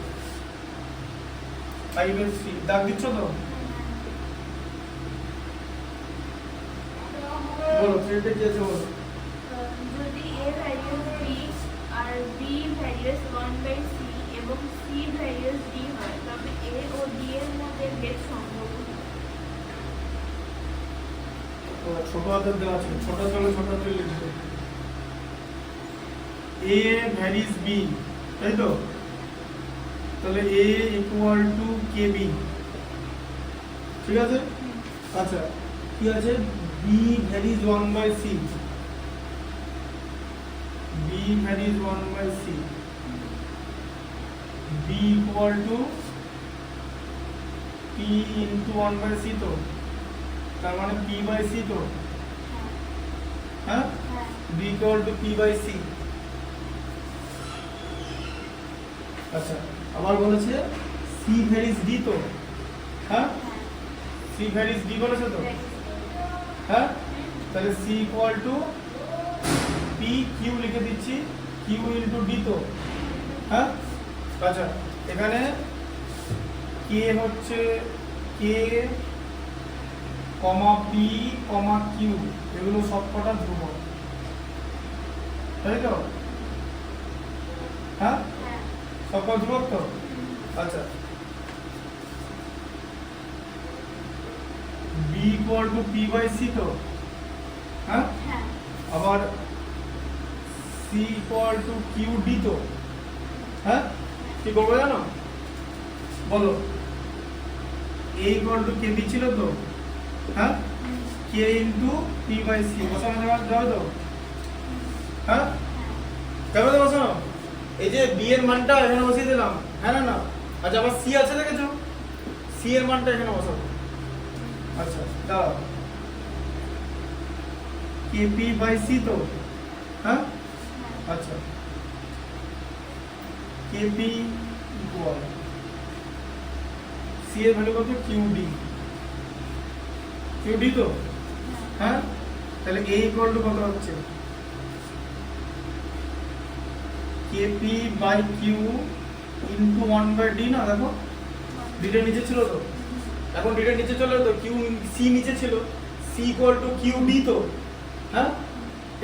5/3 দাগ দিচ্ছ তো, বলো সিলেক্টে কি আছে বলো। যদি a ভ্যারিয়েন্স b আর b ভ্যারিয়েন্স 1/c এবং c ভ্যারিয়েন্স d হয়, তবে a ও d এর মধ্যে ভেদ সম্ভব। ছোট হাতের দেওয়া আছে, ছোট হাতে ছোট হাতে লিখবে, a ভ্যারিজ b, তাই তো, তাহলে a = kb, ঠিক আছে। আচ্ছা কি আছে, b varies 1/c, b varies 1/c, b = p * 1/c তো, তার মানে p/c তো, হ্যাঁ b = p/c। আচ্ছা, আবার বলেছে c ভ্যারিজ d তো, হ্যাঁ c ভ্যারিজ d বলেছে তো, হ্যাঁ তাহলে c = p q লিখে দিচ্ছি, q * d তো, হ্যাঁ। আচ্ছা, এখানে k হচ্ছে k, p, q, এগুলো সবকটা ধ্রুবক, তাই তো, হ্যাঁ সবকটা ধ্রুবক তো। আচ্ছা, b = p/c তো, হ্যাঁ আবার c = qd তো, হ্যাঁ কি করবো জানো বলো, a = kb ছিল তো, হ্যাঁ k * p/c বসানো যাবে তো, হ্যাঁ যাবে তো বসানো, এই যে b এর মানটা এখানে বসিয়ে দিলাম, হ্যাঁ না না। আচ্ছা, আবার c আছে দেখেছো, c এর মানটা এখানে বসাবো, আচ্ছা দাও kp/c তো, হ্যাঁ আচ্ছা kp = c এর ভ্যালু কত, qd তো, হ্যাঁ তাহলে a ইকুয়াল টু কত হচ্ছে kp by Q into 1/d না, দেখো ডিটা নিচে ছিল তো, এখন ডিটা নিচে চলে তো, কিউ সি নিচে ছিল, C equal to Q D তো, হ্যাঁ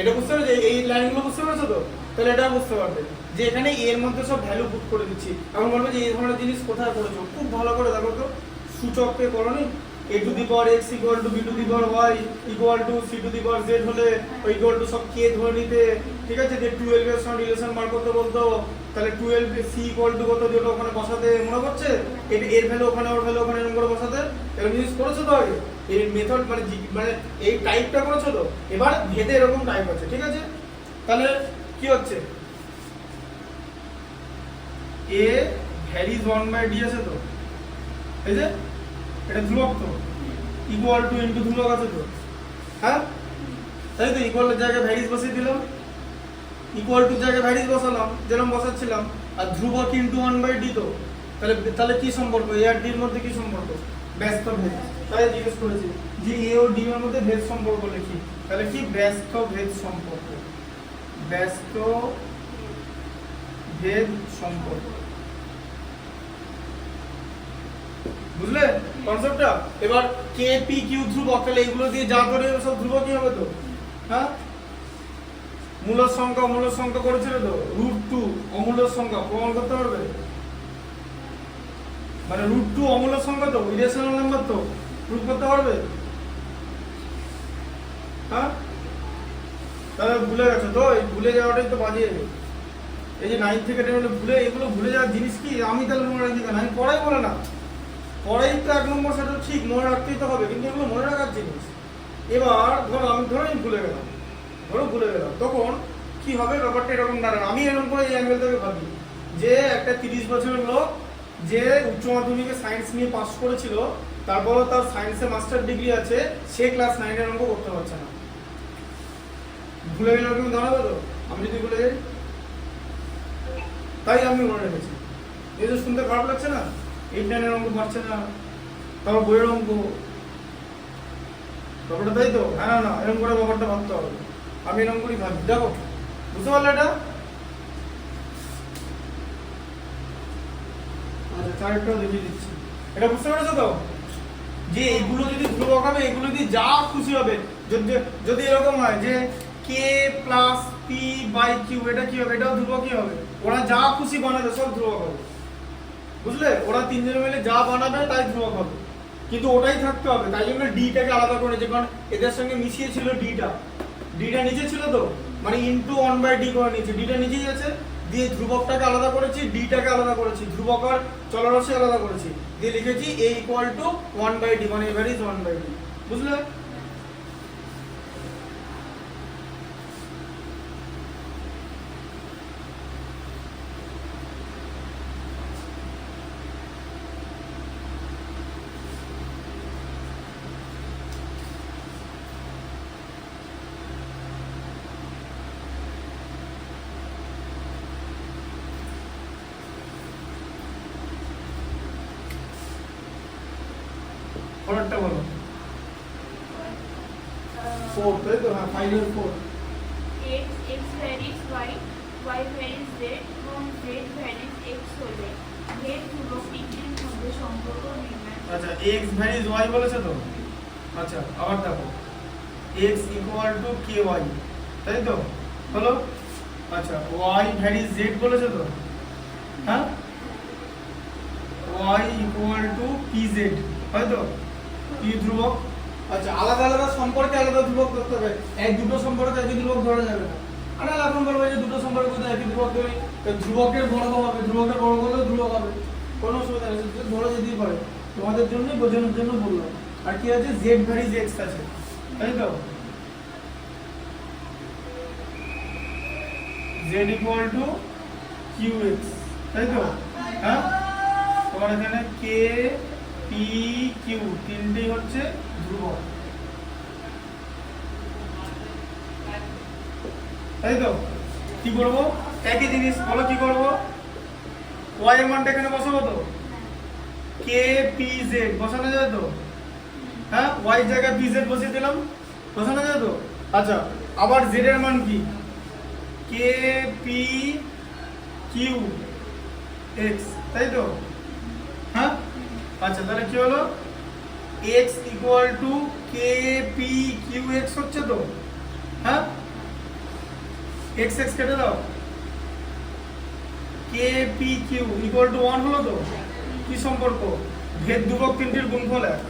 এটা বুঝতে পেরেছো, এই লাইনগুলো বুঝতে পেরেছো তো, তাহলে এটা বুঝতে পারবে যে এখানে এর মধ্যে সব ভ্যালু পুট করে দিচ্ছি। এখন বলবে যে এই ধরনের জিনিস কোথায় করেছো, খুব ভালো করে দেখো তো, সূচককে করনি a to the power x equal to b to the power y equal two c to the power z হলে ইকুয়াল টু সব k ধরে নিতে, ঠিক আছে, যে 12 এর সঙ্গে রিলেশন বার করতে বলতো, তাহলে 12 c ইকুয়াল টু কত যেটা ওখানে বসাতে, মনে করছে এটা এর ভ্যালু ওখানে, ওর ভ্যালু ওখানে এরকম করে বসাতে, এরকম জিনিস করেছো তো আগে, এই মেথড মানে মানে এই টাইপটা করেছো তো, এবার ভেদে এরকম টাইপ আছে, ঠিক আছে, তাহলে কি হচ্ছে a ভ্যারিজ 1/d আছে তো, এই যে এটা ধ্রুবক তো, ইকুয়াল টু ইনটু ধ্রুবক আছে তো, হ্যাঁ তাই তো, ইকুয়াল এর জায়গায় ভ্যারিজ বসিয়ে দিলাম, ইকুয়াল টু জায়গায় ভ্যারিজ বসালাম যেরকম বসাচ্ছিলাম, আর ধ্রুবক ইনটু 1/d তো, তাহলে তাহলে কি সম্পর্ক, a আর d এর মধ্যে কি সম্পর্ক, ব্যস্ত ভেদ, তাই জিজ্ঞেস করেছি যে a ও d এর মধ্যে ভেদ সম্পর্ক লিখি, তাহলে কি ব্যস্ত ভেদ সম্পর্ক, ব্যস্ত ভেদ সম্পর্ক, বুঝলে কনসেপ্টটা। এবার কে পি কিউ ধ্রুবক, তাহলে এগুলো দিয়ে যা করে সব ধ্রুবকই হবে তো, হ্যাঁ মূলদ সংখ্যা করেছিল তো, √2 অমূলদ সংখ্যা প্রমাণ করতে পারবে, মানে √2 অমূলদ সংখ্যা তো, ইরেশনাল নাম্বার তো, প্রুফ করতে পারবে, হ্যাঁ তাহলে ভুলে গেছো তো, এই ভুলে যাওয়াটাই তো বাজে, এই যে 9 থেকে 10 ভুলে, এগুলো ভুলে যাওয়ার জিনিস কি, আমি তাহলে মনে রাখি কেন, আমি পড়াই বলে না, পড়াই তো 1 নম্বর, সেটা ঠিক মনে রাখতেই তো হবে, কিন্তু এগুলো মনে রাখার জিনিস। এবার ধরো আমি ভুলে গেলাম, তখন কি হবে, ব্যাপারটা এরকম দাঁড়ানো, আমি এরকম করে এই অ্যাঙ্গেল থেকে ভাবি যে একটা 30 বছরের লোক যে উচ্চ মাধ্যমিকে সায়েন্স নিয়ে পাস করেছিল, তারপরও তার সায়েন্সে মাস্টার ডিগ্রি আছে, সে ক্লাস 9 এর অঙ্ক করতে পারছে না, ভুলে গেলে তুমি দাঁড়াবে তো, আমি যদি ভুলে যাই, তাই আমি মনে রেখেছি, এই যে শুনতে খারাপ লাগছে না, 8-9 এর অঙ্ক পারছে না, তারপর বইয়ের অঙ্ক, ব্যাপারটা তাই তো, হ্যাঁ না এরকম করে ব্যাপারটা ভাবতে হবে, আমি এরকম করেই ভাবি, দেখো বুঝতে পারলে এটা, আচ্ছা চারটাও দেখিয়ে দিচ্ছি, এটা বুঝতে পেরেছো তো, যে এগুলো যদি ধ্রুবক হবে, এগুলো যদি যা খুশি হবে, যদি এরকম হয় যে k plus p by Q, এটা কি হবে, এটাও ধ্রুবকই হবে, ওরা যা খুশি বানাবে সব ধ্রুবক হবে, বুঝলে, ওরা তিনজনে মিলে যা বানাবে তাই ধ্রুবক হবে, কিন্তু ওটাই থাকতে হবে, তাই জন্য ডিটাকে আলাদা করে নিয়েছে, কারণ এদের সঙ্গে মিশিয়ে ছিল ডিটা নিচে ছিল তো, মানে ইনটু 1/d করে নিয়েছি, ডিটা নিচেই আছে, দিয়ে ধ্রুবকটাকে আলাদা করেছি, ডিটাকে আলাদা করেছি, ধ্রুবক আর চলরাশি আলাদা করেছি, দিয়ে লিখেছি a ইকুয়াল টু 1/d, মানে এভারেজ 1/d, বুঝলে। পরেরটা বলো, 4 তাই তো, হ্যাঁ 5 এর 4, x varies y varies z এবং z ভ্যারিজ x হলে ভেদ ধ্রুবক তিনটির মধ্যে সম্পর্ক নির্ণয়। আচ্ছা x ভ্যারিজ y বলেছে তো, আচ্ছা আবার দেখো x ইকুয়াল টু ky, তাই তো হলো, আচ্ছা y ভ্যারিজ z বলেছে তো, হ্যাঁ y ইকুয়াল টু pz, হয়তো p ধ্রুবক, আচ্ছা আলাদা আলাদা সম্পর্কে আলাদা ধ্রুবক করতে হবে, এক দুটো সম্পর্কে একই ধ্রুবক ধরা যাবে না, আর এখন বলবো যে দুটো সম্পর্কে কোথায় একই ধ্রুবক ধরি, তো ধ্রুবকের বর্গ হবে, ধ্রুবকের বর্গ হলেও ধ্রুবক হবে, কোনো অসুবিধা নেই, ধরে যেতেই পারে, তোমাদের জন্যই বোঝানোর জন্য বললাম। আর কি আছে, z ভ্যারিজ x আছে, তাই তো z ইকুয়াল টু qx, তাই তো, হ্যাঁ তোমার এখানে k p q তিনটেই হচ্ছে ধ্রুবক, তাই তো, কি করবো একই জিনিস, বলো কি করবো, y এর মানটা এখানে বসাবো তো, k p z বসানো যায় তো, হ্যাঁ y জায়গায় p z বসিয়ে দিলাম, বসানো যায় তো, আচ্ছা, আবার z এর মান কি? কে পি কিউ এক্স, তাই তো? হ্যাঁ, আচ্ছা তাহলে কি হলো? x equal to K P Q X হচ্ছে তো? হ্যাঁ, এক্স এক্স কেটে দাও, K P Q equal to 1 হলো তো? কি সম্পর্ক? ভেদ ধ্রুবক তিনটির গুণফল 1।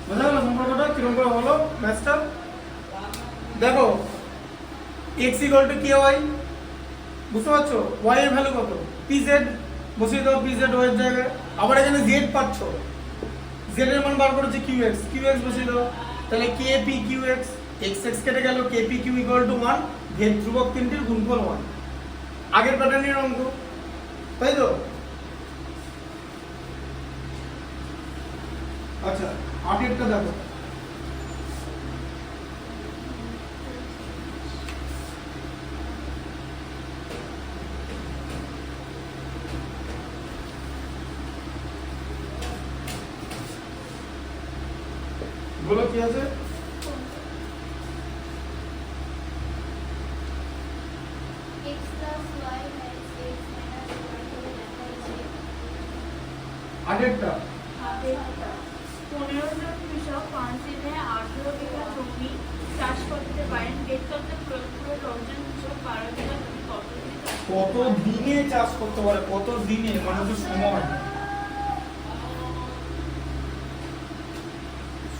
বুঝা গেল সম্পর্কটা কিরকম করে হলো ম্যাথটা? দেখো x equal to K Y, বুঝতে পারছো? y এর ভ্যালু কত? pz, বসিয়ে দাও pz y এর জায়গায়। আবার এখানে z পাচ্ছ, z এর মান বার করেছে qx, qx বসিয়ে দাও, তাহলে kp qx, x x কেটে গেল, kp q ইকুয়াল টু 1, ভেদ ধ্রুবক তিনটির গুণফল 1। আগের প্যাটার্নের অঙ্ক, তাই তো? আচ্ছা, আগেরটা দেখো, বলো কি আছে? x plus y minus x minus y করে লেখা হয়েছে। আগেরটা 15 জন কৃষক 5 দিনে 18 বিঘা জমি চাষ করতে পারেন। বেদ তত্ত্ব প্রয়োগ করে 10 জন কৃষক 12 বিঘা জমি কত দিনে চাষ করতে পারে? কত দিনে মানে তো সময়,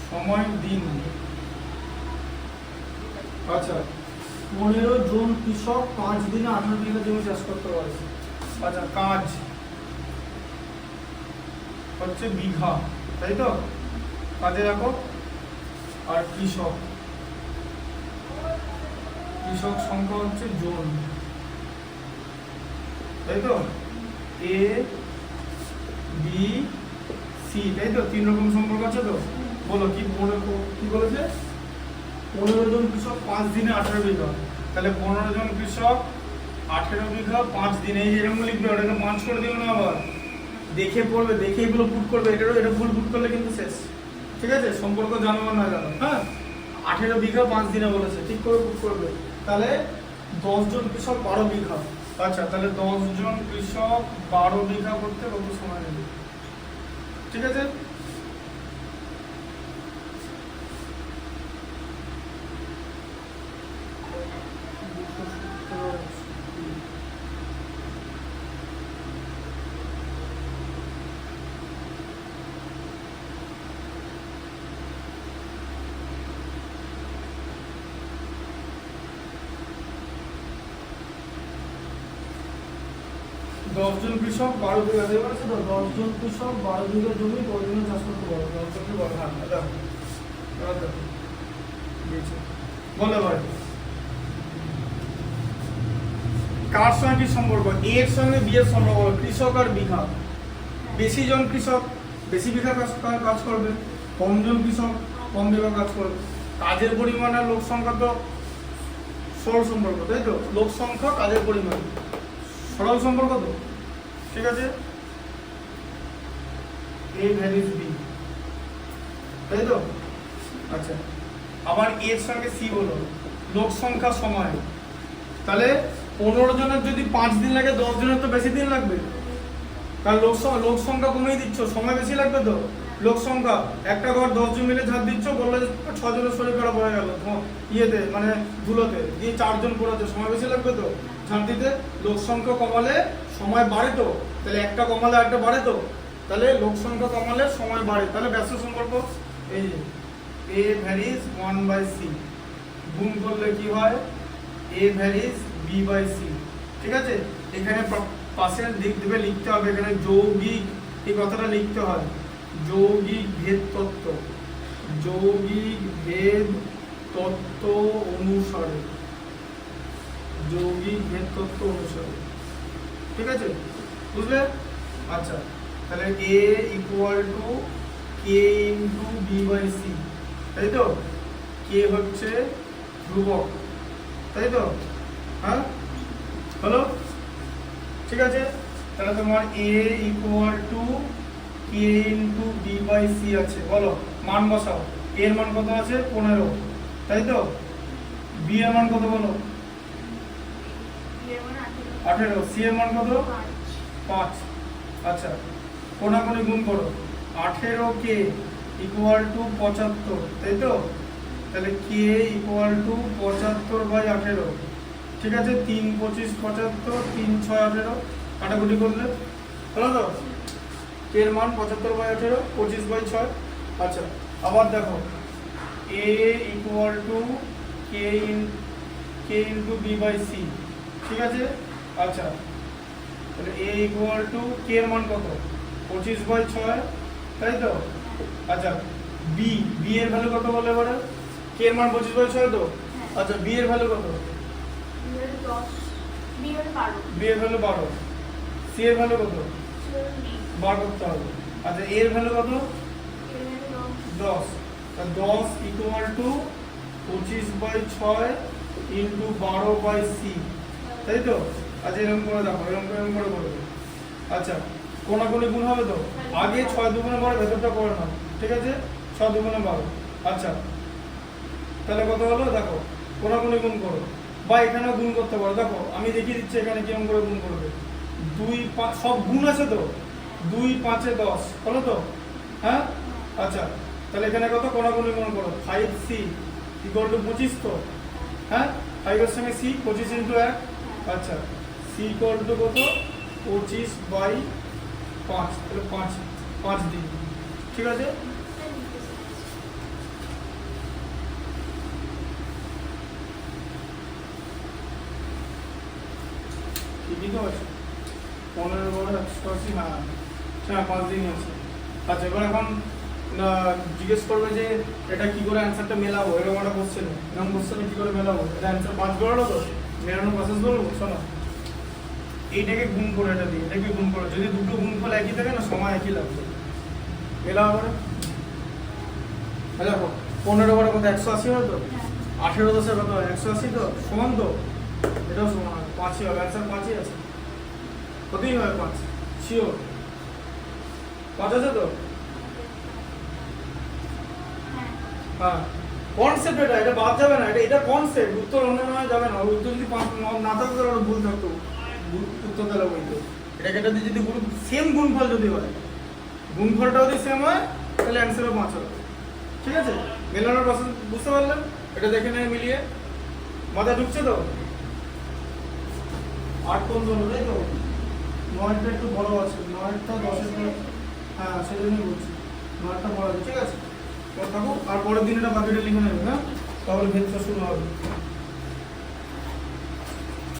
সময় দিন। আচ্ছা, 15 জন কৃষক 5 দিনে 18 বিঘা জমি চাষ করতে পারে। আচ্ছা, কাজ হচ্ছে বিঘা, তাই তো? কাজে রাখো। আর কৃষক, কৃষক সংখ্যা হচ্ছে জন, তাই তো? এ বি সি, তাই তো? 3 রকম সম্পর্ক আছে তো? বলো কি কি বলেছে? 15 জন কৃষক 5 দিনে 18 বিঘা, তাহলে 15 জন কৃষক 18 বিঘা 5 দিনে, এই এরকম লিখবে, ওটাকে 5 করে দিও না, আবার দেখে পড়বে, দেখে এগুলো পুট করবে। এটা ভুল পুট করলে কিন্তু শেষ, ঠিক আছে? সম্পর্ক জানো না জানো, হ্যাঁ? 18 বিঘা 5 দিনে বলেছে, ঠিক করে পুট করবে। তাহলে 10 জন কৃষক 12 বিঘা। আচ্ছা, তাহলে 10 জন কৃষক 12 বিঘা করতে কত সময় নেবে? ঠিক আছে, দশজন কৃষক 12 বিঘা দেবে বলেছে তো? 10 জন কৃষক 12 বিঘা জমি কতদিনে চাষ করতে পারবে? 10 জনকে বলো। হ্যাঁ, দেখো বলে ভাই, কার সঙ্গে কি সম্পর্ক? এর সঙ্গে বি এর সম্পর্ক। কৃষক আর বিঘা, বেশি জন কৃষক বেশি বিঘা কাজ করবে, কম জন কৃষক কম বিঘা কাজ করবে। কাজের পরিমাণ আর লোক সংখ্যা তো সরল সম্পর্ক, তাই তো? লোক সংখ্যা কাজের পরিমাণ সরল সম্পর্ক তো, ঠিক আছে? এ ভ্যারিজ বি, তাই তো? আচ্ছা, আবার এর সঙ্গে সি বলো, লোক সংখ্যা সময়। তাহলে 15 জনের যদি 5 দিন লাগে, 10 জনের তো বেশি দিন লাগবে, কারণ লোক সংখ্যা কমিয়ে দিচ্ছ, সময় বেশি লাগবে তো। লোক সংখ্যা, একটা ঘর 10 জন মিলে ঝাঁট দিচ্ছ, বললে 6 জনের শরীর খারাপ হয়ে গেল ইয়েতে, মানে ধুলোতে দিয়ে 4 জন পড়াচ্ছে, সময় বেশি লাগবে তো ঝাঁট দিতে। লোক সংখ্যা কমালে সময় বাড়ে তো, তাহলে একটা কমালে একটা বাড়ে তো, তাহলে লোক সংখ্যা কমালে সময় বাড়ে। তাহলে ব্যস্ত সম্পর্ক এই যে এ ভ্যারিজ 1/c, গুণ করলে কি হয়? এ ভ্যারিজ b/c, ঠিক আছে? এখানে পাশের দিক দেবে লিখতে হবে, এখানে যৌগিক, এই কথাটা লিখতে হয়, যৌগিক ভেদ তত্ত্ব, যৌগিক ভেদ তত্ত্ব অনুসারে, যৌগিক ভেদ তত্ত্ব অনুসারে, ঠিক আছে? বুঝলে? আচ্ছা, তাহলে a equal to K into b/c, তাই তো? কে হচ্ছে ধ্রুবক, তাই তো? হ্যাঁ, হলো? ঠিক আছে, তাহলে তোমার a equal to K into b/c আছে। বলো মান বসাও, এর মান কত আছে? 15, তাই তো? বি এর মান কত বলো? বিয়ের মানে 18। সি এর মান কত? 5। আচ্ছা, কোনাকুনি গুণ করো। 18 কে ইকুয়াল টু 75, তাই তো? তাহলে কে ইকুয়াল টু 75/18। ঠিক আছে, 3 25 75, 3 6 18, কাটাকুটি করলে হলো তো? কে এর মান 75/18, 25/6। আচ্ছা, আবার দেখো A equal to K into B by C. ঠিক আছে, আচ্ছা তাহলে এ ইকুয়াল টু কে এর মান কত? 25/6, তাই তো? আচ্ছা, বি এর ভ্যালু কত বলে এবারে? কে এর মান 25/6 তো? আচ্ছা, বি এর ভ্যালু কত? বিয়ের 10, বিয়ের 12, বি এর ভ্যালু 12। সি এর ভ্যালু কত? 40, বার করতে হবে। আচ্ছা, এ এর ভ্যালু কত? এর 10। তা 10 ইকুয়াল টু 25/6 ইন্টু 12/সি, তাই তো? আচ্ছা, এরকম করে দেখো, এরকম করে করবে। আচ্ছা, কোনাকুনি গুণ হবে তো? আগে 6 দুগুণে 12, ভেতরটা করে নাও। ঠিক আছে, 6 দুগুণে 12। আচ্ছা, তাহলে কত হলো দেখো, কোনাকুনি গুণ করো, বা এখানেও গুণ করতে পারো। দেখো আমি দেখিয়ে দিচ্ছি এখানে কিরকম করে গুণ করবে। 2 5 সব গুণ আছে তো? 2 5 এ 10 হলো তো? হ্যাঁ, আচ্ছা তাহলে এখানে কত? কোনাকুনি গুণ করো। 5c ইকুয়াল টু 25 তো? হ্যাঁ, 5 এর সঙ্গে c 25 ইন্টু 1। আচ্ছা, c ইকুয়াল টু কত? 25/5, তাহলে 5 দিন। ঠিক আছে, ঠিকই তো আছে। 15 বড় 180, হ্যাঁ হ্যাঁ 5 দিনই আছে। আচ্ছা, এবার এখন জিজ্ঞেস করবে যে এটা কি করে অ্যান্সারটা মেলাবো, এরকম একটা কোশ্চেন। এরকম কোশ্চেনে কি করে মেলাবো? এটা অ্যান্সার 5 বেরোলো তো? মেলানোর প্রসেস বলবো, শোনো। এইটাকে গুণ করে এটা দিয়ে, এটাকে গুণ করো। যদি দুটো গুণফল একই থাকে না, সময় একই লাগবে। মেলাও করে দেখো, 15 বড় কত? 180 হয় তো? 18 10 কত? 180 তো? সমান তো? এটাও সমান হবে, 5ই হবে। অ্যান্সার 5ই আছে। কতই হয়? 5 শিওর? 5 আছে তো? হ্যাঁ, কনসেপ্ট এটা বাদ যাবে না। এটা কনসেপ্ট, উত্তর অন্য নয় যাবে না। উত্তর যদি 5 না থাকতো তাহলে ভুল থাকতো, উত্তর তাহলে বলতো। এটাকে যদি সেম গুণফল যদি হয়, গুণফলটা যদি সেম হয়, তাহলে অ্যান্সারও 5 হবে। ঠিক আছে, মেলানোর প্রসেস বুঝতে পারলেন? এটা দেখে নেয় মিলিয়ে, মাথায় ঢুকছে তো? 8 কোন হলো, তাই তো? 9টা একটু বড় আছে, 9টা 10-এর, হ্যাঁ সেজন্যই বলছি 9টা বড় আছে। ঠিক আছে, থাকুক, আর পরের দিন এটা বাকিটা লিখে নেবে। হ্যাঁ, তাহলে ভেতটা শুরু হবে।